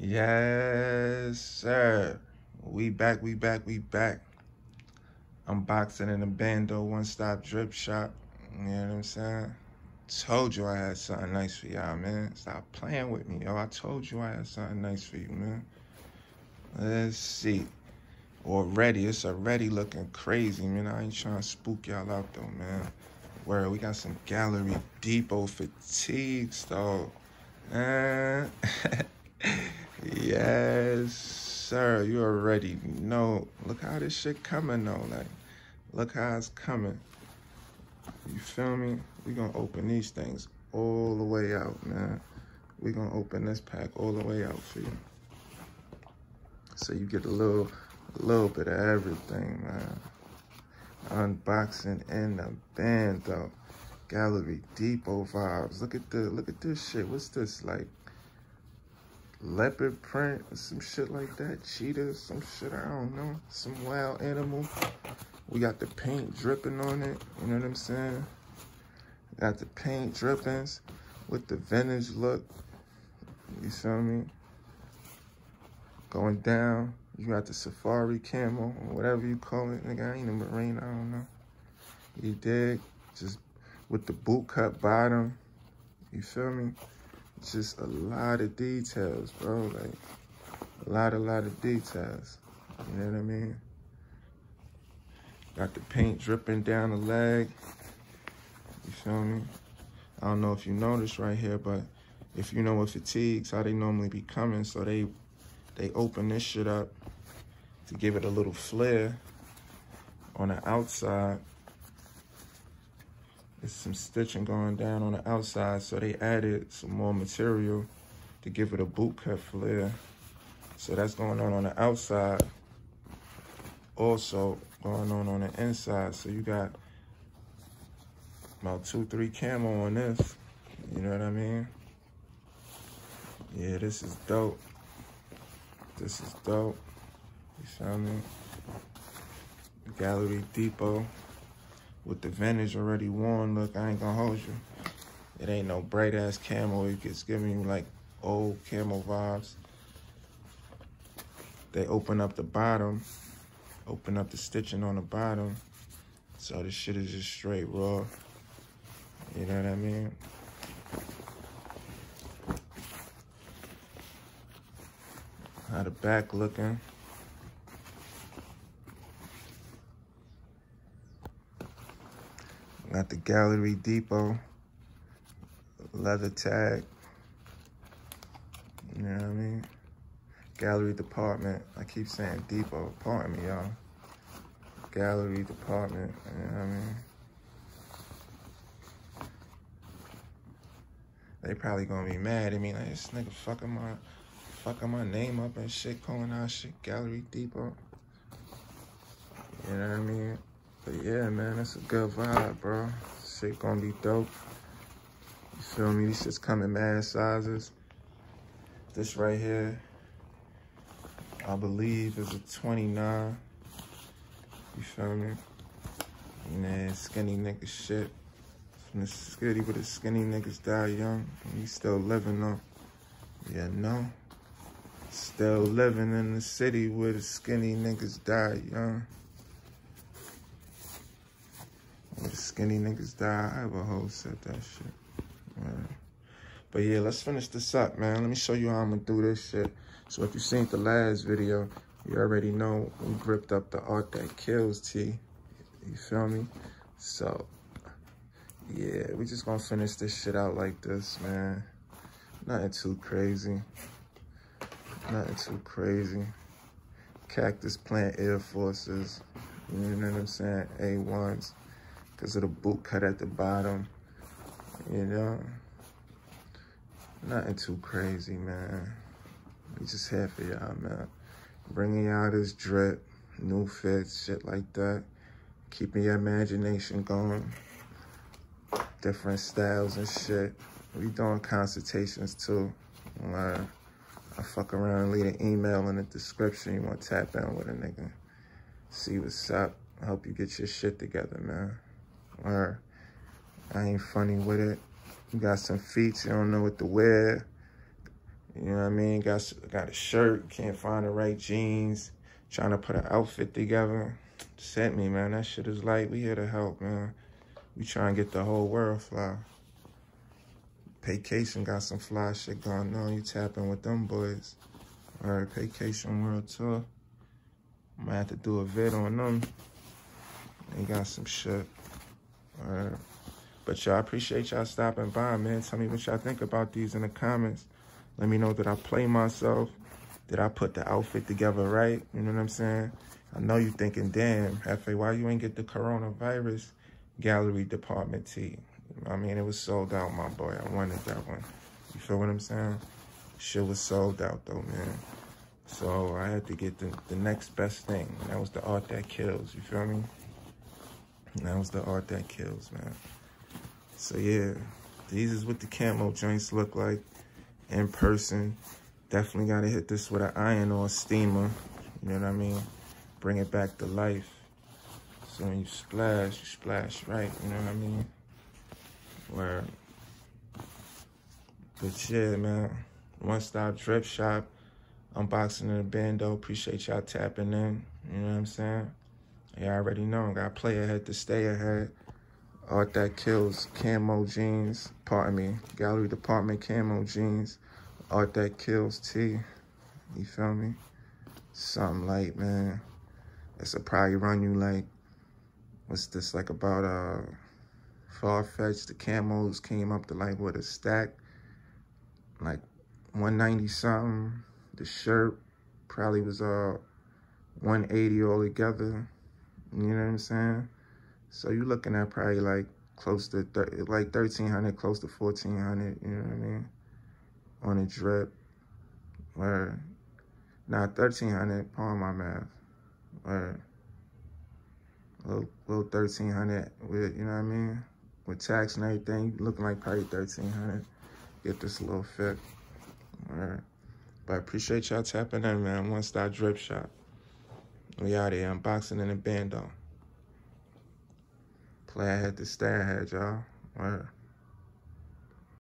Yes, sir. We back, we back, we back. Unboxing in the Bando one-stop drip shop. You know what I'm saying? Told you I had something nice for y'all, man. Stop playing with me, yo. I told you I had something nice for you, man. Let's see. It's already looking crazy, man. I ain't trying to spook y'all out, though, man. Where we got some Gallery Dept fatigues, though. Yes, sir. You already know. Look how this shit coming, though. Like, look how it's coming. You feel me? We gonna open these things all the way out, man. We gonna open this pack all the way out for you. So you get a little bit of everything, man. Unboxing in the Bando. Gallery Dept vibes. Look at this shit. What's this, like? Leopard print or some shit like that? Cheetah, some shit, I don't know. Some wild animal. We got the paint dripping on it, you know what I'm saying? Got the paint drippings with the vintage look. You feel me? Going down, you got the safari camo, or whatever you call it. Nigga, I ain't a Marine, I don't know. You dig? Just with the boot cut bottom. You feel me? Just a lot of details, bro. Like, a lot of details. You know what I mean? Got the paint dripping down the leg. You feel me? I don't know if you noticed right here, but if you know what fatigues, how they normally be coming, so they open this shit up to give it a little flare on the outside. There's some stitching going down on the outside, so they added some more material to give it a boot cut flare. So that's going on the outside. Also going on the inside. So you got about 2-3 camo on this. You know what I mean? Yeah, this is dope. This is dope. You feel me? Gallery Dept with the vintage already worn. Look, I ain't gonna hold you. It ain't no bright ass camo. It's giving you like old camo vibes. They open up the bottom, open up the stitching on the bottom. So this shit is just straight raw. You know what I mean? How the back looking. Got the Gallery Dept leather tag. You know what I mean? Gallery department. I keep saying depot. Pardon me, y'all. Gallery department. You know what I mean? They probably gonna be mad at me. Like, this nigga fucking my name up and shit, calling out shit Gallery Dept. You know what I mean? But yeah, man, that's a good vibe, bro. Shit gonna be dope. You feel me? These shit's coming mad sizes. This right here, I believe, is a 29. You feel me? Man, skinny nigga shit. From the city where the skinny niggas die young. And we still living though. Yeah, no. Still living in the city where the skinny niggas die young. Where the skinny niggas die. I have a whole said that shit. Right. But yeah, let's finish this up, man. Let me show you how I'm gonna do this shit. So if you seen the last video, you already know we gripped up the Art That Kills tee. You feel me? So, yeah, we just gonna finish this shit out like this, man. Nothing too crazy. Nothing too crazy. Cactus plant Air Forces. You know what I'm saying? A1s. Because of the boot cut at the bottom. You know? Nothing too crazy, man. We just here for y'all, man. Bringing y'all this drip, new fits, shit like that. Keeping your imagination going. Different styles and shit. We doing consultations too. I fuck around and leave an email in the description. You want to tap in with a nigga. See what's up. Help you get your shit together, man. Or I ain't funny with it. You got some feet, you don't know what to wear. You know what I mean? Got a shirt, can't find the right jeans, trying to put an outfit together. Just hit me, man. That shit is light. We here to help, man. We trying to get the whole world fly. Vacation got some fly shit going on. You tapping with them boys. All right, Vacation World Tour. Might have to do a vid on them. They got some shit. All right. But y'all, appreciate y'all stopping by, man. Tell me what y'all think about these in the comments. Let me know, did I play myself? Did I put the outfit together right? You know what I'm saying? I know you thinking, damn, Hefe, why you ain't get the coronavirus gallery department tee? I mean, it was sold out, my boy. I wanted that one. You feel what I'm saying? Shit was sold out, though, man. So I had to get the next best thing. And that was the art that kills. You feel me? And that was the art that kills, man. So, yeah. These is what the camo joints look like in person. Definitely got to hit this with an iron or a steamer. You know what I mean? Bring it back to life. So when you splash right. You know what I mean? Where, but yeah, man. One-stop drip shop. Unboxing in the Bando. Appreciate y'all tapping in. You know what I'm saying? Y'all already know. Got to play ahead to stay ahead. Art that kills. Camo jeans. Pardon me. Gallery Department camo jeans. Art that kills tee. You feel me? Something light, man. This'll probably run you like, what's this, like about far-fetched. The camos came up to like what, a stack? Like 190 something. The shirt probably was 180 all together. You know what I'm saying? So you're looking at probably like close to like 1,300, close to 1,400. You know what I mean? On a drip. Or nah, 1,300. Pardon my math. Or little 1,300 with, you know what I mean? With tax and everything, looking like probably 1,300. Get this little fit. Alright. But I appreciate y'all tapping in, man. One-stop drip shop. We out here unboxing in the Bando. Play ahead to stay ahead, y'all. Alright.